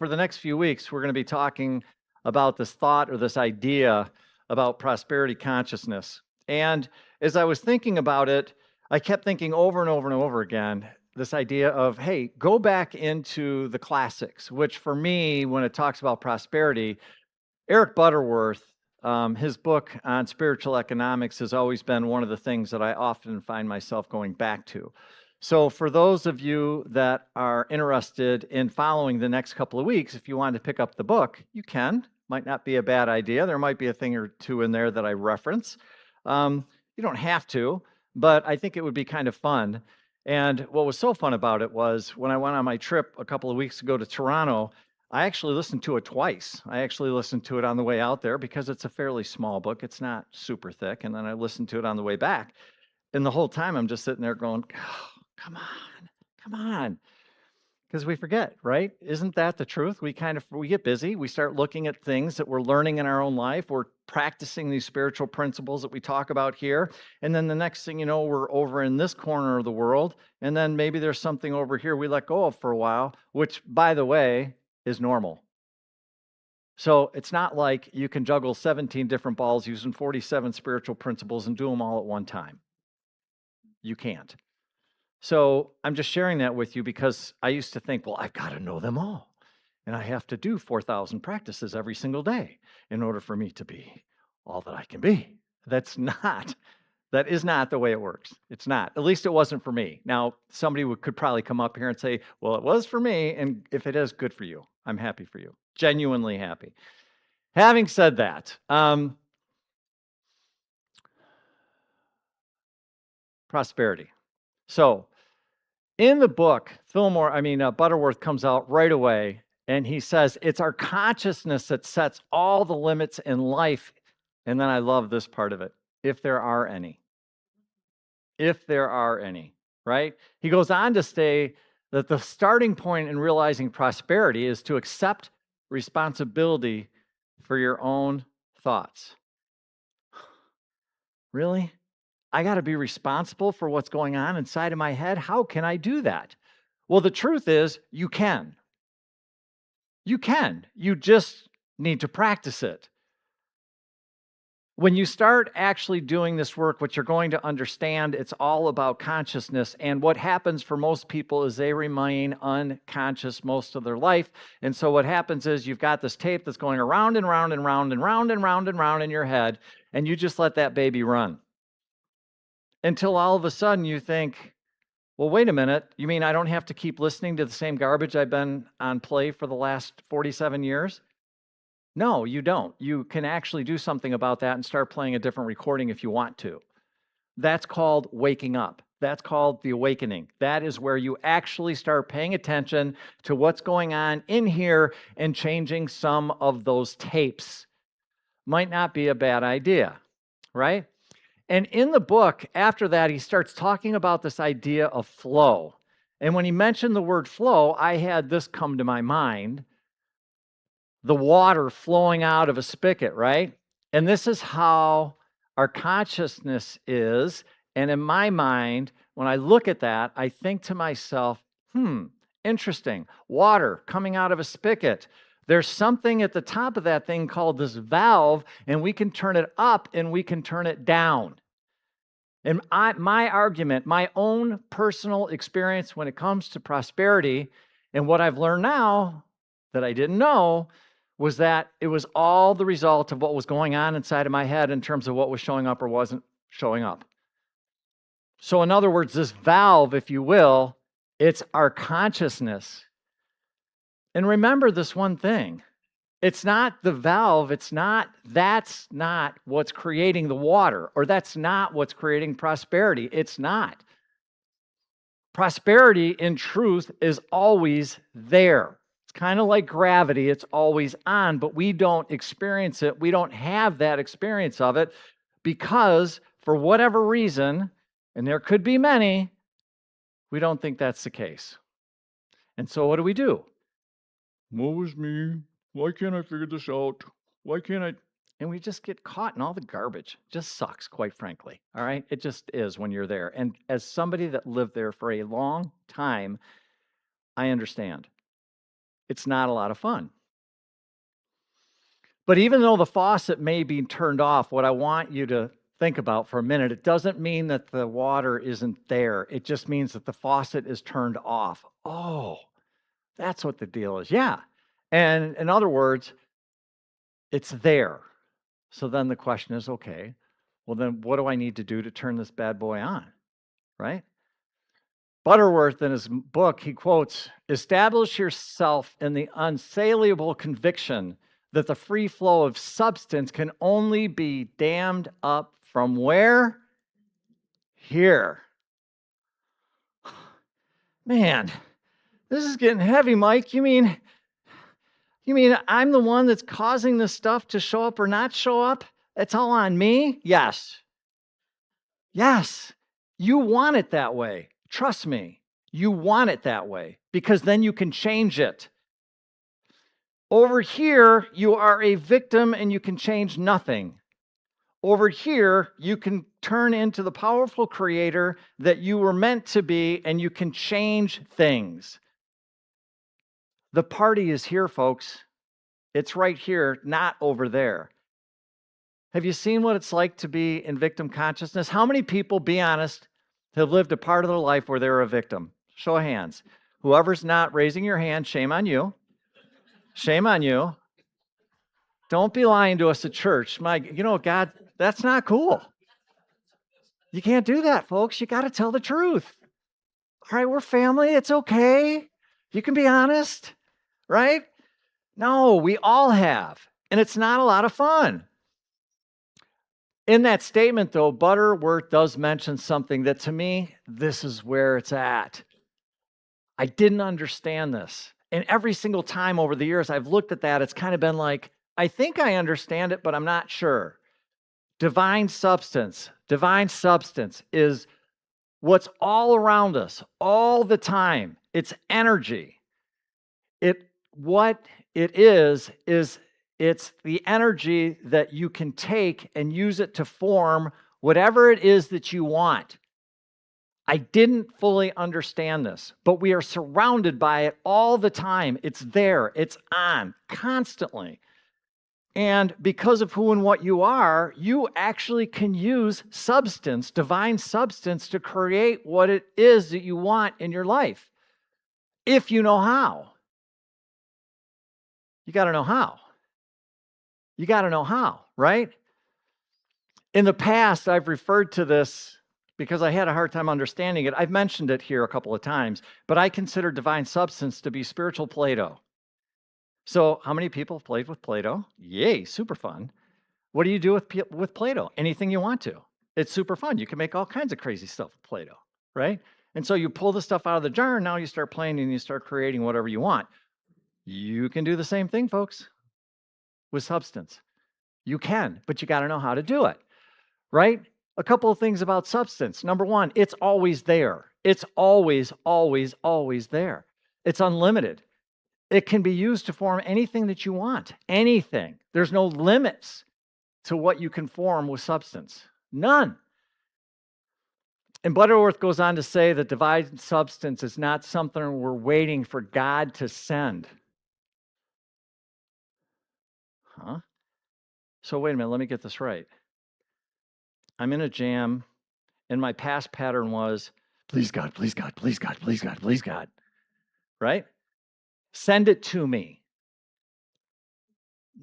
for the next few weeks, we're going to be talking about this thought or this idea about prosperity consciousness. And as I was thinking about it, I kept thinking over and over and over again this idea of, hey, go back into the classics, which for me, when it talks about prosperity, Eric Butterworth, his book on spiritual economics has always been one of the things that I often find myself going back to. So, for those of you that are interested in following the next couple of weeks, if you want to pick up the book, you can. Might not be a bad idea. There might be a thing or two in there that I reference. You don't have to, but I think it would be kind of fun. And what was so fun about it was when I went on my trip a couple of weeks ago to Toronto, I actually listened to it twice. I actually listened to it on the way out there because it's a fairly small book. It's not super thick. And then I listened to it on the way back. And the whole time I'm just sitting there going, oh, come on, come on. Because we forget, right? Isn't that the truth? We get busy. We start looking at things that we're learning in our own life. We're practicing these spiritual principles that we talk about here. And then the next thing you know, we're over in this corner of the world. And then maybe there's something over here we let go of for a while, which, by the way, is normal. So it's not like you can juggle 17 different balls using 47 spiritual principles and do them all at one time. You can't. So I'm just sharing that with you because I used to think, well, I've got to know them all. And I have to do 4,000 practices every single day in order for me to be all that I can be. That is not the way it works. It's not. At least it wasn't for me. Now, somebody could probably come up here and say, well, it was for me. And if it is, good for you. I'm happy for you. Genuinely happy. Having said that, prosperity. So in the book, Butterworth comes out right away and he says, it's our consciousness that sets all the limits in life. And then I love this part of it, if there are any. If there are any, right? He goes on to say that the starting point in realizing prosperity is to accept responsibility for your own thoughts. Really? I got to be responsible for what's going on inside of my head? How can I do that? Well, the truth is, you can. You can. You just need to practice it. When you start actually doing this work, what you're going to understand, it's all about consciousness. And what happens for most people is they remain unconscious most of their life. And so what happens is you've got this tape that's going around and round and round and round and round and round in your head, and you just let that baby run. Until all of a sudden you think, well, wait a minute. You mean I don't have to keep listening to the same garbage I've been on play for the last 47 years? No, you don't. You can actually do something about that and start playing a different recording if you want to. That's called waking up. That's called the awakening. That is where you actually start paying attention to what's going on in here and changing some of those tapes. Might not be a bad idea, right? And in the book, after that, he starts talking about this idea of flow. And when he mentioned the word flow, I had this come to my mind, the water flowing out of a spigot, right? And this is how our consciousness is. And in my mind, when I look at that, I think to myself, interesting. Water coming out of a spigot. There's something at the top of that thing called this valve, and we can turn it up and we can turn it down. And my argument, my own personal experience when it comes to prosperity, and what I've learned now that I didn't know, was that it was all the result of what was going on inside of my head in terms of what was showing up or wasn't showing up. So in other words, this valve, if you will, it's our consciousness. And remember this one thing. It's not the valve, that's not what's creating the water, or that's not what's creating prosperity. It's not. Prosperity, in truth, is always there. It's kind of like gravity, it's always on, but we don't experience it. We don't have that experience of it because, for whatever reason, and there could be many, we don't think that's the case. And so what do? Woe is me. Why can't I figure this out? Why can't I? And we just get caught in all the garbage. It just sucks, quite frankly. All right? It just is when you're there. And as somebody that lived there for a long time, I understand. It's not a lot of fun. But even though the faucet may be turned off, what I want you to think about for a minute, it doesn't mean that the water isn't there. It just means that the faucet is turned off. Oh, that's what the deal is. Yeah. And in other words, it's there. So then the question is, okay, well, then what do I need to do to turn this bad boy on? Right? Butterworth, in his book, he quotes, establish yourself in the unsaliable conviction that the free flow of substance can only be dammed up from where? Here. Man, this is getting heavy, Mike. You mean I'm the one that's causing this stuff to show up or not show up? It's all on me? Yes. Yes. You want it that way. Trust me. You want it that way because then you can change it. Over here, you are a victim and you can change nothing. Over here, you can turn into the powerful creator that you were meant to be and you can change things. The party is here, folks. It's right here, not over there. Have you seen what it's like to be in victim consciousness? How many people, be honest, have lived a part of their life where they were a victim? Show of hands. Whoever's not raising your hand, shame on you. Shame on you. Don't be lying to us at church. God, that's not cool. You can't do that, folks. You got to tell the truth. All right, we're family. It's okay. You can be honest, right? No, we all have. And it's not a lot of fun. In that statement, though, Butterworth does mention something that to me, this is where it's at. I didn't understand this. And every single time over the years I've looked at that, it's kind of been like, I think I understand it, but I'm not sure. Divine substance is what's all around us all the time. It's energy. What it is it's the energy that you can take and use it to form whatever it is that you want. I didn't fully understand this, but we are surrounded by it all the time. It's there, it's on constantly. And because of who and what you are, you actually can use substance, divine substance, to create what it is that you want in your life. If you know how. You got to know how. You got to know how, right? In the past, I've referred to this because I had a hard time understanding it. I've mentioned it here a couple of times, but I consider divine substance to be spiritual Play-Doh. So how many people have played with Play-Doh? Yay, super fun. What do you do with Play-Doh? Anything you want to. It's super fun. You can make all kinds of crazy stuff with Play-Doh, right? And so you pull the stuff out of the jar, and now you start playing and you start creating whatever you want. You can do the same thing, folks, with substance. You can, but you got to know how to do it, right? A couple of things about substance. Number one, it's always there. It's always, always, always there. It's unlimited. It can be used to form anything that you want, anything. There's no limits to what you can form with substance. None. And Butterworth goes on to say that divine substance is not something we're waiting for God to send. Huh? So wait a minute, let me get this right. I'm in a jam, and my past pattern was, please God, please God, please God, please God, please God. Right? Send it to me.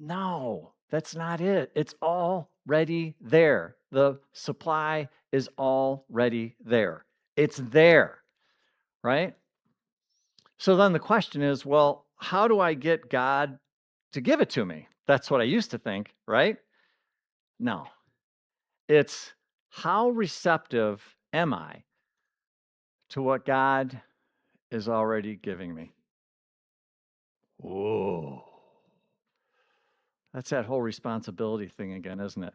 No, that's not it. It's already there. The supply is already there. It's there, right? So then the question is, well, how do I get God to give it to me? That's what I used to think, right? No. It's how receptive am I to what God is already giving me? Whoa. That's that whole responsibility thing again, isn't it?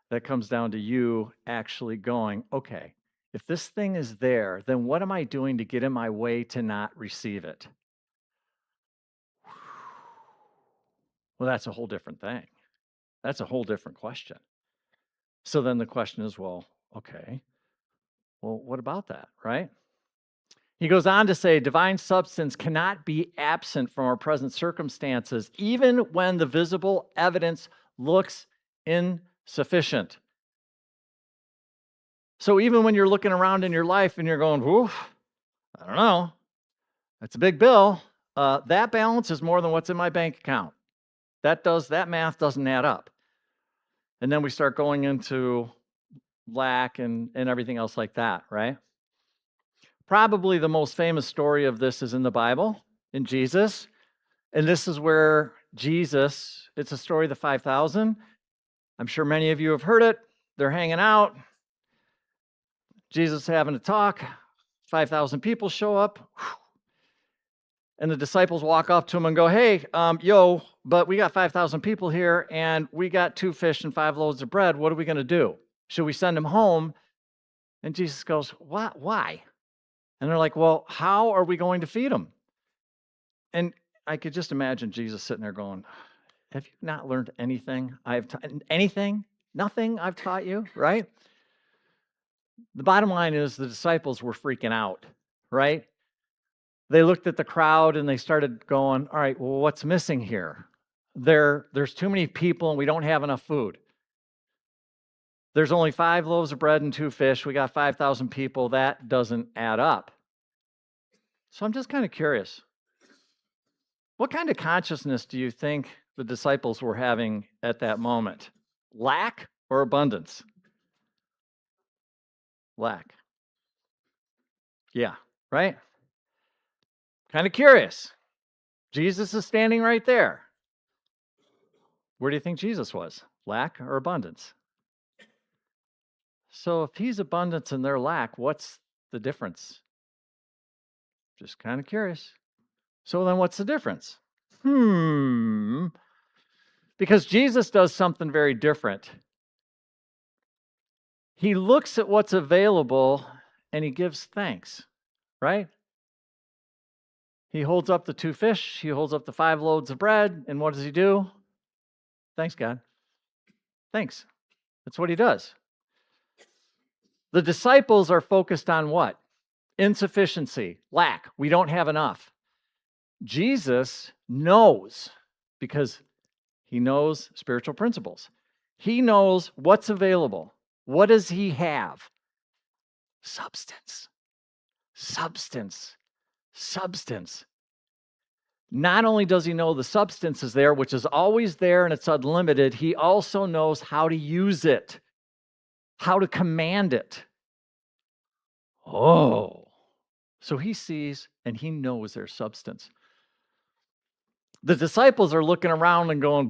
That comes down to you actually going, okay, if this thing is there, then what am I doing to get in my way to not receive it? Well, that's a whole different thing. That's a whole different question. So then the question is, well, okay, well, what about that, right? He goes on to say, divine substance cannot be absent from our present circumstances, even when the visible evidence looks insufficient. So even when you're looking around in your life and you're going, whoo, I don't know, that's a big bill. That balance is more than what's in my bank account. That math doesn't add up. And then we start going into lack and everything else like that, right? Probably the most famous story of this is in the Bible, in Jesus. And this is where Jesus, it's a story of the 5,000. I'm sure many of you have heard it. They're hanging out. Jesus having a talk. 5,000 people show up. And the disciples walk up to him and go, hey, but we got 5,000 people here and we got 2 fish and 5 loaves of bread. What are we going to do? Should we send them home? And Jesus goes, what? Why? And they're like, well, how are we going to feed them? And I could just imagine Jesus sitting there going, have you not learned anything? Nothing I've taught you, right? The bottom line is the disciples were freaking out, right? They looked at the crowd and they started going, all right, well, what's missing here? There's too many people and we don't have enough food. There's only 5 loaves of bread and 2 fish. We got 5,000 people. That doesn't add up. So I'm just kind of curious. What kind of consciousness do you think the disciples were having at that moment? Lack or abundance? Lack. Yeah, right? Kind of curious. Jesus is standing right there. Where do you think Jesus was? Lack or abundance? So if he's abundance and they're lack, what's the difference? Just kind of curious. So then what's the difference? Because Jesus does something very different. He looks at what's available and he gives thanks, right? He holds up the 2 fish, he holds up the 5 loaves of bread, and what does he do? Thanks, God. Thanks. That's what he does. The disciples are focused on what? Insufficiency, lack. We don't have enough. Jesus knows, because he knows spiritual principles. He knows what's available. What does he have? Substance. Substance. Substance. Not only does he know the substance is there, which is always there and it's unlimited, he also knows how to use it, how to command it. Oh, so he sees and he knows their substance. The disciples are looking around and going,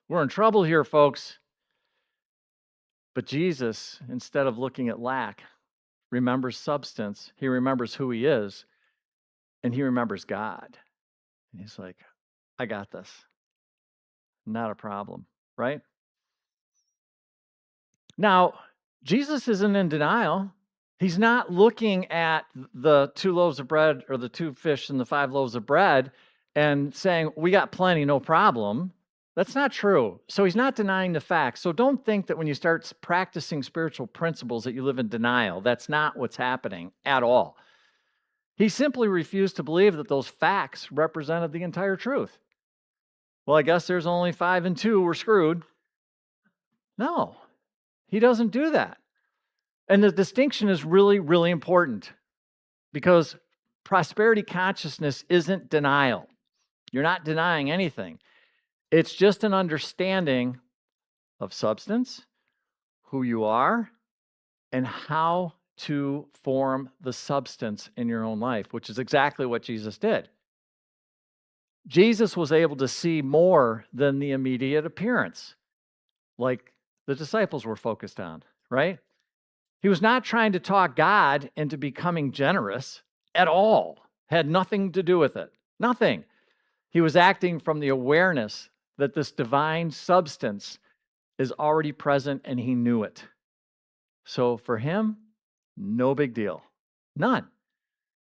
we're in trouble here, folks. But Jesus, instead of looking at lack, remembers substance. He remembers who he is, and he remembers God. And he's like, I got this. Not a problem, right? Now, Jesus isn't in denial. He's not looking at the 2 loaves of bread or the 2 fish and the 5 loaves of bread and saying, we got plenty, no problem. That's not true. So he's not denying the facts. So don't think that when you start practicing spiritual principles that you live in denial. That's not what's happening at all. He simply refused to believe that those facts represented the entire truth. Well, I guess there's only 5 and 2, we're screwed. No, he doesn't do that. And the distinction is really, really important because prosperity consciousness isn't denial. You're not denying anything. It's just an understanding of substance, who you are, and how to form the substance in your own life, which is exactly what Jesus did. Jesus was able to see more than the immediate appearance, like the disciples were focused on, right? He was not trying to talk God into becoming generous at all. Had nothing to do with it. Nothing. He was acting from the awareness that this divine substance is already present and he knew it. So for him, no big deal. None.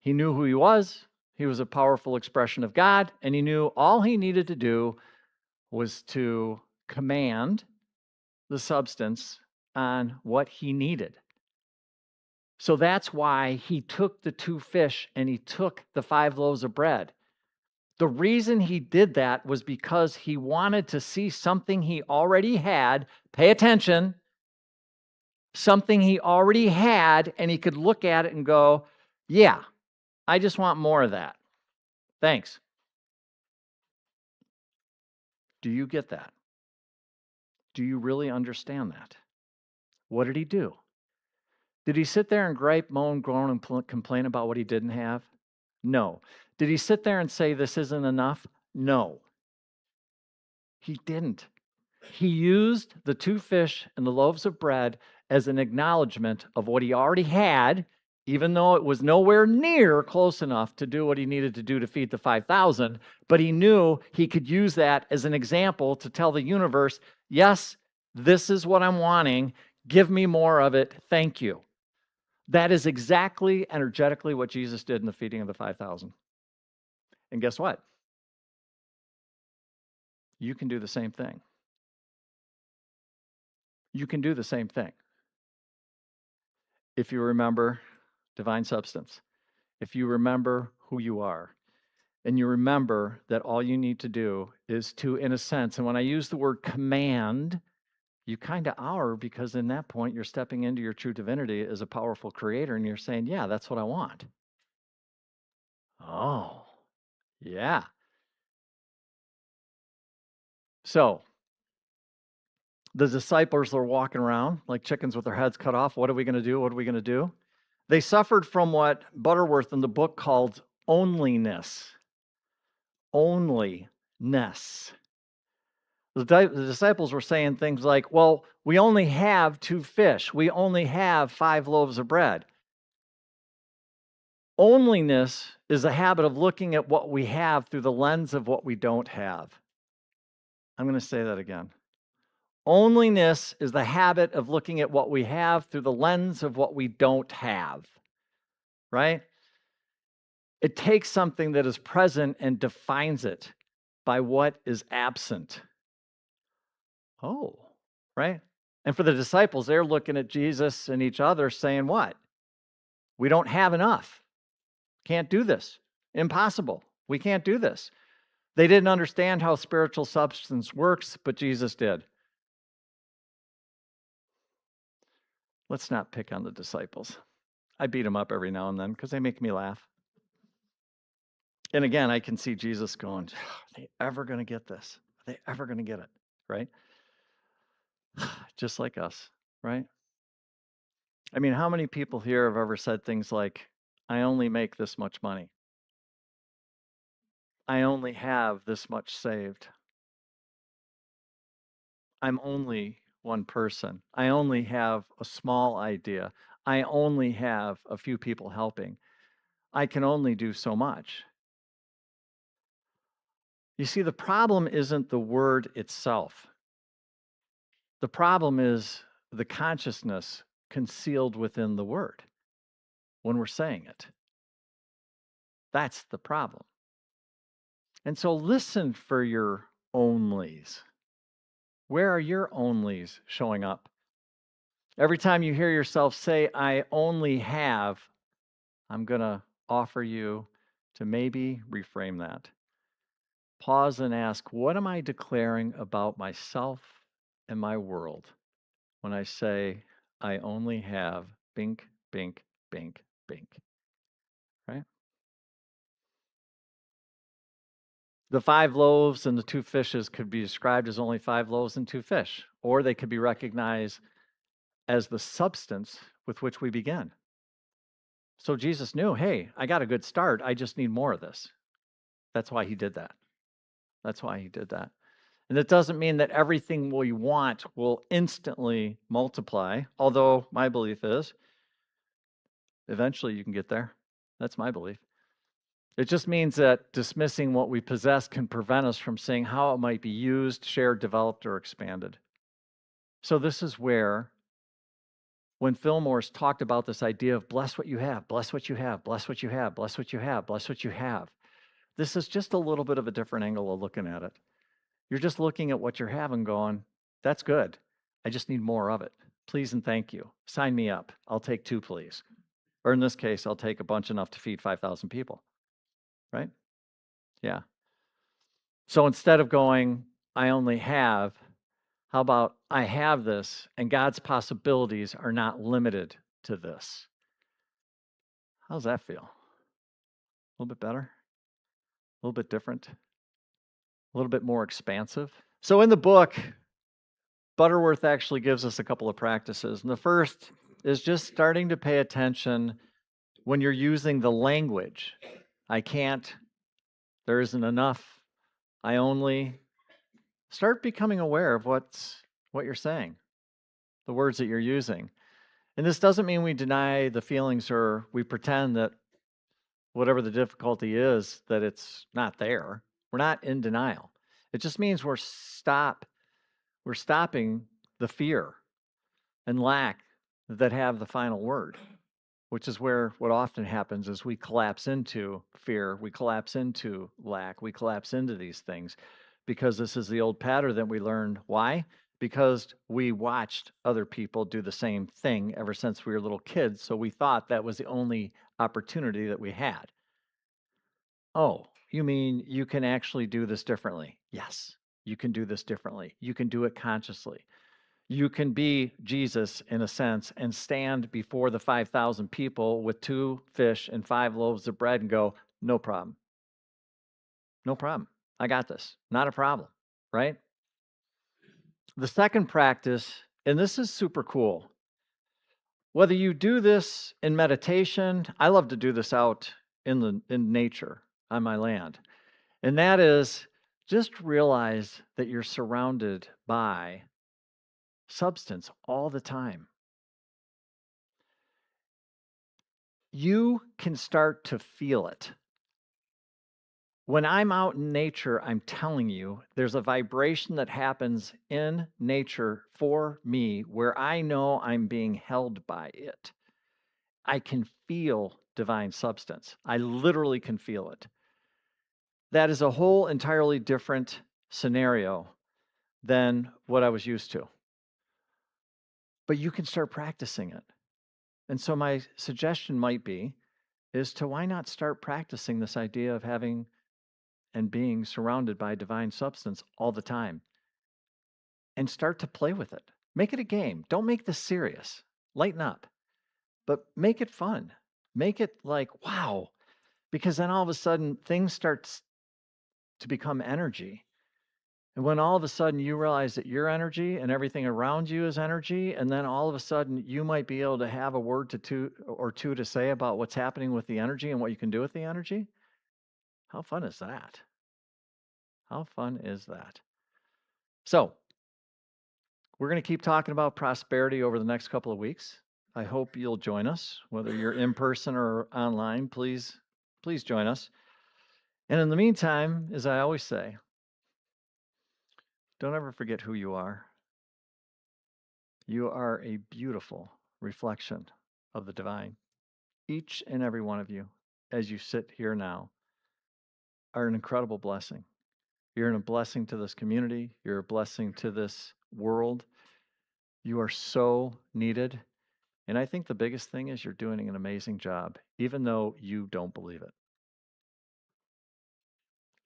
He knew who he was. He was a powerful expression of God, and he knew all he needed to do was to command the substance on what he needed. So that's why he took the 2 fish and he took the 5 loaves of bread. The reason he did that was because he wanted to see something he already had. Pay attention. Something he already had, and he could look at it and go, yeah, I just want more of that. Thanks. Do you get that? Do you really understand that? What did he do? Did he sit there and gripe, moan, groan, and complain about what he didn't have? No. Did he sit there and say, this isn't enough? No, he didn't. He used the 2 fish and the loaves of bread as an acknowledgement of what he already had, even though it was nowhere near close enough to do what he needed to do to feed the 5,000. But he knew he could use that as an example to tell the universe, yes, this is what I'm wanting. Give me more of it. Thank you. That is exactly energetically what Jesus did in the feeding of the 5,000. And guess what? You can do the same thing. You can do the same thing. If you remember divine substance, if you remember who you are, and you remember that all you need to do is to, in a sense, and when I use the word command, you kind of are, because in that point, you're stepping into your true divinity as a powerful creator, and you're saying, yeah, that's what I want. Oh, yeah. So the disciples are walking around like chickens with their heads cut off. What are we going to do? What are we going to do? They suffered from what Butterworth in the book called onlyness. Onlyness. The disciples were saying things like, well, we only have 2 fish. We only have 5 loaves of bread. Onlyness is a habit of looking at what we have through the lens of what we don't have. I'm going to say that again. Onlyness is the habit of looking at what we have through the lens of what we don't have, right? It takes something that is present and defines it by what is absent. Oh, right? And for the disciples, they're looking at Jesus and each other saying, what? We don't have enough. Can't do this. Impossible. We can't do this. They didn't understand how spiritual substance works, but Jesus did. Let's not pick on the disciples. I beat them up every now and then because they make me laugh. And again, I can see Jesus going, are they ever going to get this? Are they ever going to get it? Right? Just like us, right? I mean, how many people here have ever said things like, I only make this much money? I only have this much saved. I'm only one person. I only have a small idea. I only have a few people helping. I can only do so much. You see, the problem isn't the word itself. The problem is the consciousness concealed within the word when we're saying it. That's the problem. And so listen for your onlys. Where are your onlys showing up? Every time you hear yourself say, I only have, I'm going to offer you to maybe reframe that. Pause and ask, what am I declaring about myself and my world when I say, I only have bink, bink, bink, bink, right? The 5 loaves and the 2 fishes could be described as only 5 loaves and 2 fish, or they could be recognized as the substance with which we begin. So Jesus knew, hey, I got a good start. I just need more of this. That's why he did that. That's why he did that. And it doesn't mean that everything we want will instantly multiply, although my belief is eventually you can get there. That's my belief. It just means that dismissing what we possess can prevent us from seeing how it might be used, shared, developed, or expanded. So this is where, when Fillmore's talked about this idea of bless what you have, bless what you have, bless what you have, bless what you have, bless what you have, this is just a little bit of a different angle of looking at it. You're just looking at what you're having going, that's good. I just need more of it. Please and thank you. Sign me up. I'll take 2, please. Or in this case, I'll take a bunch enough to feed 5,000 people, right? Yeah. So instead of going, I only have, how about I have this and God's possibilities are not limited to this? How's that feel? A little bit better? A little bit different? A little bit more expansive? So in the book, Butterworth actually gives us a couple of practices. And the first is just starting to pay attention when you're using the language. I can't, there isn't enough, I only. Start becoming aware of what you're saying, the words that you're using. And this doesn't mean we deny the feelings or we pretend that whatever the difficulty is, that it's not there. We're not in denial. It just means we're stopping the fear and lack that have the final word, which is where what often happens is we collapse into fear, we collapse into lack, we collapse into these things because this is the old pattern that we learned. Why? Because we watched other people do the same thing ever since we were little kids, so we thought that was the only opportunity that we had. Oh, you mean you can actually do this differently? Yes, you can do this differently. You can do it consciously. You can be Jesus in a sense and stand before the 5,000 people with 2 fish and 5 loaves of bread and go, no problem. No problem. I got this. Not a problem, right? The second practice, and this is super cool. Whether you do this in meditation, I love to do this out in nature on my land. And that is just realize that you're surrounded by substance all the time. You can start to feel it. When I'm out in nature, I'm telling you, there's a vibration that happens in nature for me where I know I'm being held by it. I can feel divine substance. I literally can feel it. That is a whole entirely different scenario than what I was used to. But you can start practicing it. And so my suggestion might be is to why not start practicing this idea of having and being surrounded by divine substance all the time and start to play with it. Make it a game. Don't make this serious. Lighten up, but make it fun. Make it like, wow, because then all of a sudden things start to become energy. And when all of a sudden you realize that your energy and everything around you is energy, and then all of a sudden you might be able to have a word to two to say about what's happening with the energy and what you can do with the energy. How fun is that? How fun is that? So, we're going to keep talking about prosperity over the next couple of weeks. I hope you'll join us, whether you're in person or online. Please join us. And in the meantime, as I always say, don't ever forget who you are. You are a beautiful reflection of the divine. Each and every one of you, as you sit here now, are an incredible blessing. You're a blessing to this community. You're a blessing to this world. You are so needed. And I think the biggest thing is you're doing an amazing job, even though you don't believe it.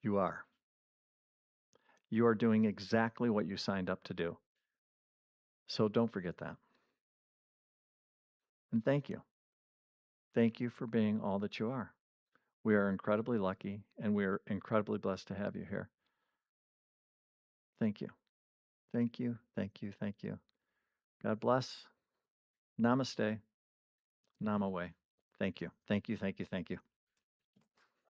You are. You are doing exactly what you signed up to do. So don't forget that. And thank you. Thank you for being all that you are. We are incredibly lucky and we are incredibly blessed to have you here. Thank you. Thank you. Thank you. Thank you. God bless. Namaste. Namaste. Thank you. Thank you. Thank you. Thank you.